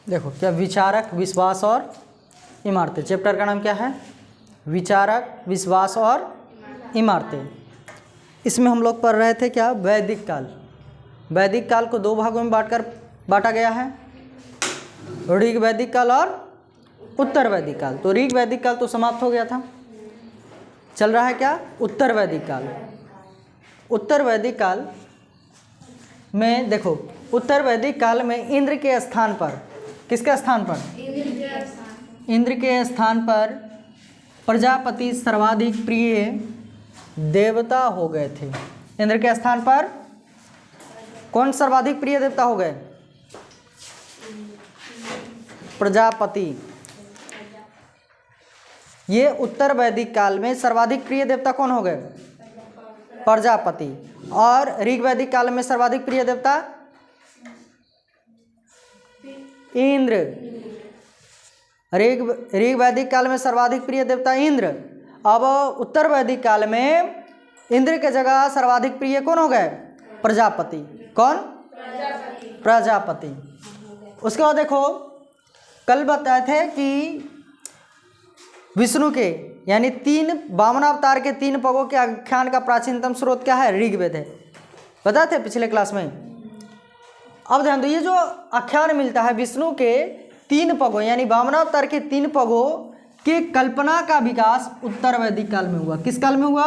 देखो क्या, विचारक, विश्वास और इमारतें। चैप्टर का नाम क्या है? विचारक, विश्वास और इमारतें। इसमें हम लोग पढ़ रहे थे क्या? वैदिक काल। वैदिक काल को दो भागों में बांटा गया है, ऋग वैदिक काल और उत्तर वैदिक काल। तो ऋग वैदिक काल तो समाप्त हो गया था, चल रहा है क्या? उत्तर वैदिक काल। उत्तर वैदिक काल में देखो, उत्तर वैदिक काल में इंद्र के स्थान पर, किसके स्थान पर? इंद्र के स्थान पर प्रजापति सर्वाधिक प्रिय देवता हो गए थे। इंद्र के स्थान पर कौन सर्वाधिक प्रिय देवता हो गए? प्रजापति। ये उत्तर वैदिक काल में सर्वाधिक प्रिय देवता कौन हो गए? प्रजापति। और ऋग वैदिक काल में सर्वाधिक प्रिय देवता इंद्र। ऋग वैदिक काल में सर्वाधिक प्रिय देवता इंद्र। अब उत्तर वैदिक काल में इंद्र के जगह सर्वाधिक प्रिय कौन हो गए? प्रजापति। कौन? प्रजापति। उसके बाद देखो, कल बताए थे कि विष्णु के यानी तीन वामनावतार के तीन पगों के आख्यान का प्राचीनतम स्रोत क्या है? ऋग्वेद है। बताए थे पिछले क्लास में। अब ध्यान दो, ये जो आख्यान मिलता है विष्णु के तीन पगों यानी वामनावतार के तीन पगों की कल्पना का विकास उत्तर वैदिक काल में हुआ। किस काल में हुआ?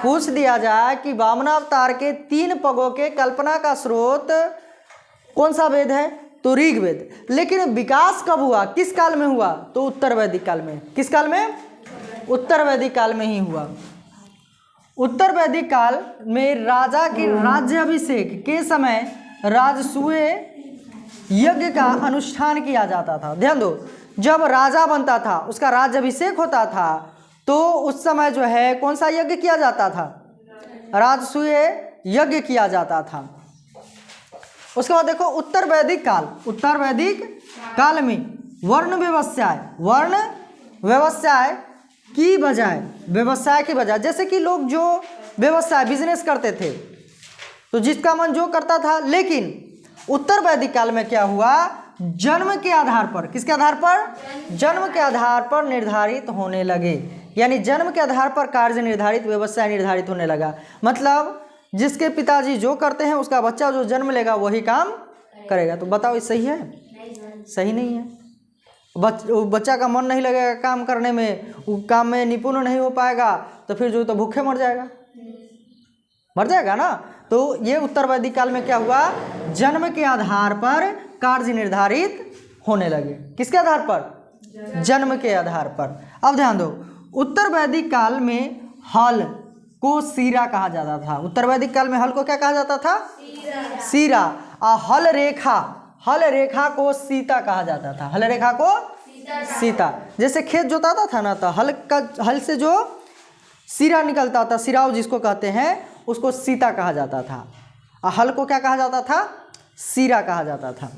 पूछ दिया जाए कि वामनावतार के तीन पगों के कल्पना का स्रोत कौन सा वेद है? तो ऋग्वेद। लेकिन विकास कब हुआ, किस काल में हुआ? तो उत्तर वैदिक काल में। किस काल में? उत्तर वैदिक काल में ही हुआ। उत्तर वैदिक काल में राजा के राज्याभिषेक के समय राजसूय यज्ञ का अनुष्ठान किया जाता था। ध्यान दो, जब राजा बनता था, उसका राज्याभिषेक होता था, तो उस समय जो है कौन सा यज्ञ किया जाता था? राजसूय यज्ञ किया जाता था। उसके बाद देखो उत्तर वैदिक काल। उत्तर वैदिक काल में वर्ण व्यवसाय की बजाय जैसे कि लोग जो व्यवसाय बिजनेस करते थे तो जिसका मन जो करता था, लेकिन उत्तर वैदिक काल में क्या हुआ? जन्म के आधार पर, किसके आधार पर? जन्म के आधार पर निर्धारित होने लगे। यानी जन्म के आधार पर कार्य निर्धारित, व्यवसाय निर्धारित होने लगा। मतलब जिसके पिताजी जो करते हैं उसका बच्चा जो जन्म लेगा वही काम करेगा। तो बताओ ये सही है? सही नहीं है। बच्चा का मन नहीं लगेगा काम करने में, वो काम में निपुण नहीं हो पाएगा, तो फिर जो तो भूखे मर जाएगा ना। तो ये उत्तर वैदिक काल में क्या हुआ? जन्म के आधार पर कार्य निर्धारित होने लगे। किसके आधार पर? जन्म के आधार पर। अब ध्यान दो, उत्तर वैदिक काल में हल को सीरा कहा जाता था। उत्तर वैदिक काल में हल को क्या कहा जाता था? सीरा। और हल रेखा को सीता कहा जाता था। हल रेखा को सीता। जैसे खेत जोताता था ना, तो हल से जो सीरा निकलता था, सिराव जिसको कहते हैं, उसको सीता कहा जाता था। और हल को क्या कहा जाता था? सीरा कहा जाता था।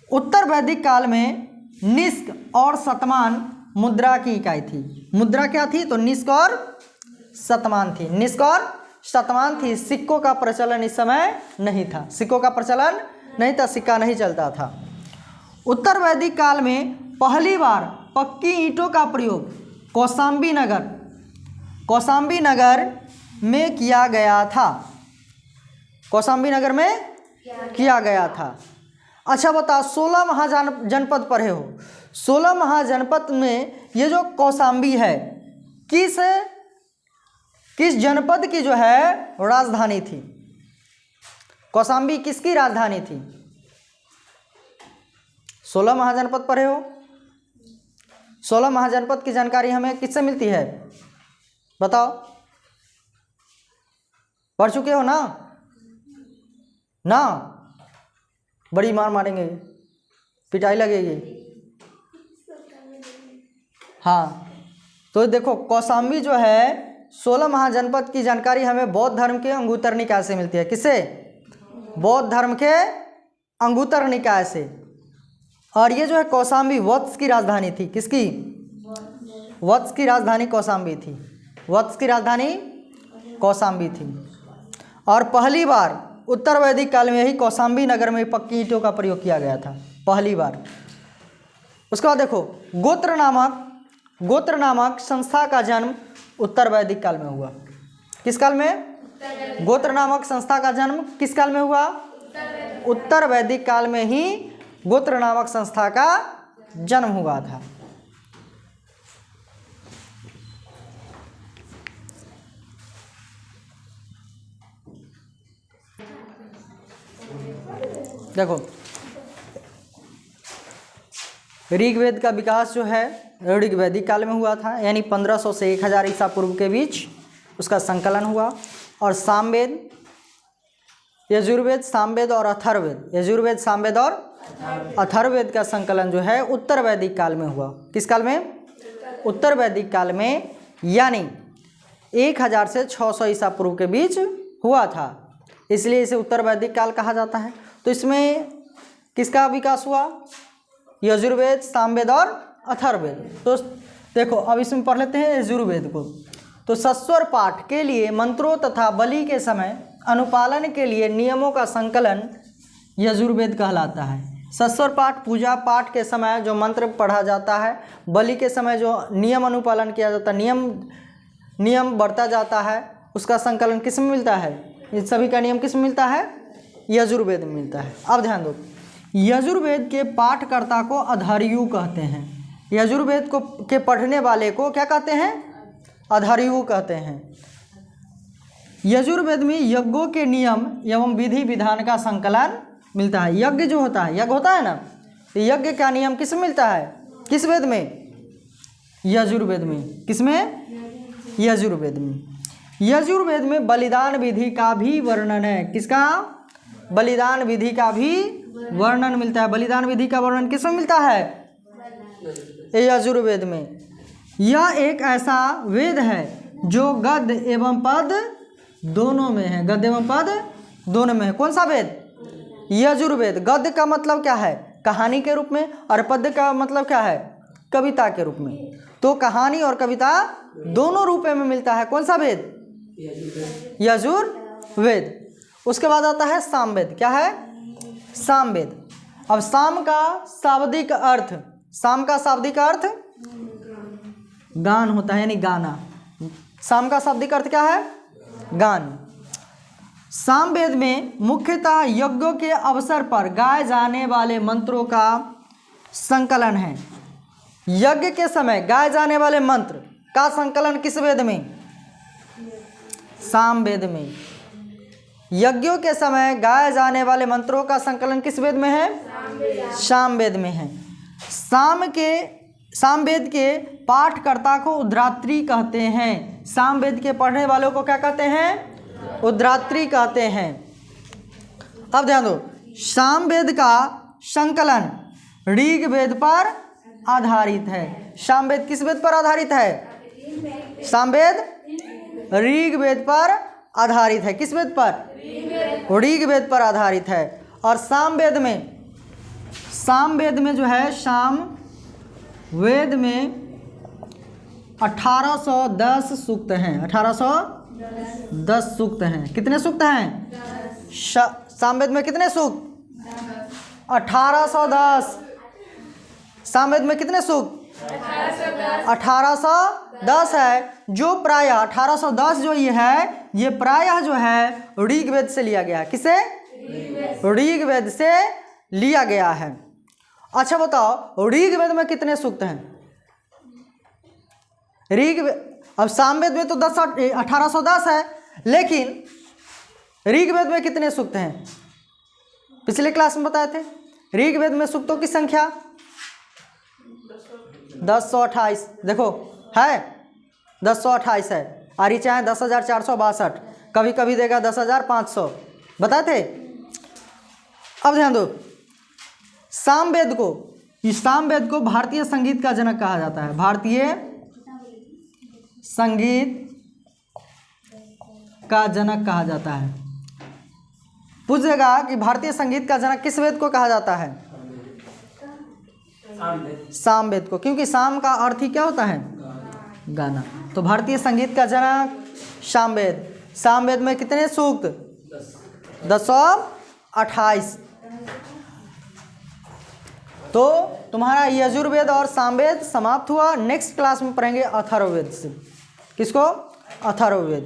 उत्तर वैदिक काल में निष्क और शतमान मुद्रा की इकाई थी। मुद्रा क्या थी? तो निष्क और शतमान थी। निष्क और शतमान थी। सिक्कों का प्रचलन इस समय नहीं था। सिक्कों का प्रचलन नहीं था, सिक्का नहीं चलता था। उत्तर वैदिक काल में पहली बार पक्की ईंटों का प्रयोग कौशाम्बी नगर में किया गया था। कौशाम्बी नगर में किया गया था। अच्छा बताओ, 16 महाजनपद पढ़े हो? 16 महाजनपद में ये जो कौशाम्बी है, किस जनपद की जो है राजधानी थी? कौशाम्बी किसकी राजधानी थी? 16 महाजनपद पढ़े हो? 16 महाजनपद की जानकारी हमें किससे मिलती है? बताओ, पढ़ चुके हो ना? बड़ी मार मारेंगे, पिटाई लगेगी। हाँ, तो देखो कौशाम्बी जो है 16 महाजनपद की जानकारी हमें बौद्ध धर्म के अंगुत्तर निकाय से मिलती है। किससे? बौद्ध धर्म के अंगुत्तर निकाय से। और ये जो है कौशाम्बी वत्स की राजधानी थी। किसकी? वत्स की राजधानी कौशाम्बी थी। वत्स की राजधानी कौशाम्बी थी। और पहली बार उत्तर वैदिक काल में ही कौशाम्बी नगर में पक्की ईंटों का प्रयोग किया गया था, पहली बार। उसके बाद देखो गोत्र नामक संस्था का जन्म उत्तर वैदिक काल में हुआ। किस काल में? गोत्र नामक संस्था का जन्म किस काल में हुआ? उत्तर वैदिक काल में ही गोत्र नामक संस्था का जन्म हुआ था। देखो ऋग्वेद का विकास जो है ऋग्वैदिक काल में हुआ था, यानी 1500 से 1000 ईसा पूर्व के बीच उसका संकलन हुआ। और सामवेद, यजुर्वेद, सामवेद और अथर्ववेद, यजुर्वेद, सामवेद और अथर्ववेद का संकलन जो है उत्तर वैदिक काल में हुआ। किस काल में? उत्तर वैदिक काल में, यानी 1000 से 600 ईसा पूर्व के बीच हुआ था, इसलिए इसे उत्तर वैदिक काल कहा जाता है। तो इसमें किसका विकास हुआ? यजुर्वेद, सामवेद और अथर्ववेद। तो देखो अब इसमें पढ़ लेते हैं यजुर्वेद को। तो सस्वर पाठ के लिए मंत्रों तथा बलि के समय अनुपालन के लिए नियमों का संकलन यजुर्वेद कहलाता है। सस्वर पाठ पूजा पाठ के समय जो मंत्र पढ़ा जाता है, बलि के समय जो नियम अनुपालन किया जाता है, नियम बढ़ता जाता है, उसका संकलन किस में मिलता है? इन सभी का नियम किस में मिलता है? यजुर्वेद में मिलता है। अब ध्यान दो, यजुर्वेद के पाठकर्ता को अधार्यु कहते हैं। यजुर्वेद को के पढ़ने वाले को क्या कहते हैं? अधार्यु कहते हैं। यजुर्वेद में यज्ञों के नियम एवं विधि विधान का संकलन मिलता है। यज्ञ जो होता है, यज्ञ होता है ना, तो यज्ञ का नियम किस में मिलता है? किस वेद में? यजुर्वेद में। किस में? यजुर्वेद में। यजुर्वेद में बलिदान विधि का भी वर्णन है। किसका? बलिदान विधि का भी वर्णन मिलता है। बलिदान विधि का वर्णन किस में मिलता है? यजुर्वेद में। यह एक ऐसा वेद है जो गद्य एवं पद दोनों में है। गद्य एवं पद दोनों में है। कौन सा वेद? यजुर्वेद। गद्य का मतलब क्या है? कहानी के रूप में, और पद्य का मतलब क्या है? कविता के रूप में। तो कहानी और कविता दोनों रूप में मिलता है। कौन सा वेद? यजुर्वेद। उसके बाद आता है सामवेद। क्या है? सामवेद। अब साम का शाब्दिक अर्थ, साम का शाब्दिक अर्थ गान होता है, यानी गाना। साम का शाब्दिक अर्थ क्या है? गान। सामवेद में मुख्यतः यज्ञों के अवसर पर गाए जाने वाले मंत्रों का संकलन है। यज्ञ के समय गाए जाने वाले मंत्र का संकलन किस वेद में? सामवेद में। यज्ञों के समय गाए जाने वाले मंत्रों का संकलन किस वेद में है? सामवेद में है। सामवेद के पाठकर्ता को उद्धात्री कहते हैं। सामवेद के पढ़ने वालों को क्या कहते हैं? उद्धात्री कहते हैं। अब ध्यान दो, सामवेद का संकलन ऋग्वेद पर आधारित है। सामवेद किस वेद पर आधारित है? सामवेद ऋग्वेद पर आधारित है। किस वेद पर? ऋग्वेद पर आधारित है। और सामवेद में जो है, सामवेद में 1810 सूक्त हैं। 1810 सूक्त हैं। कितने सूक्त हैं? सामवेद में कितने सूक्त? 1810। सामवेद में कितने सूक्त? 1810 है, जो प्रायः 1810 जो ये है, ये प्रायः जो है ऋग्वेद से लिया गया है। किसे? ऋग्वेद से लिया गया है। अच्छा बताओ, ऋग्वेद में कितने सूक्त हैं? अब सामवेद में तो 1810 है, लेकिन ऋग्वेद में कितने सूक्त हैं? पिछले क्लास में बताए थे। ऋग्वेद में सूक्तों की संख्या 1028। देखो है 1028 है। और ऋचा है 10,462। कभी कभी देगा 10,500। बताए थे। अब ध्यान दो, सामवेद को भारतीय संगीत का जनक कहा जाता है। भारतीय संगीत का जनक कहा जाता है। पूछेगा कि भारतीय संगीत का जनक किस वेद को कहा जाता है? सामवेद को, क्योंकि साम का अर्थ ही क्या होता है? गाना। तो भारतीय संगीत का जनक सामवेद। सामवेद में कितने सूक्त? 1028। तो तुम्हारा यजुर्वेद और सामवेद समाप्त हुआ। नेक्स्ट क्लास में पढ़ेंगे अथर्ववेद से। किसको? अथर्ववेद।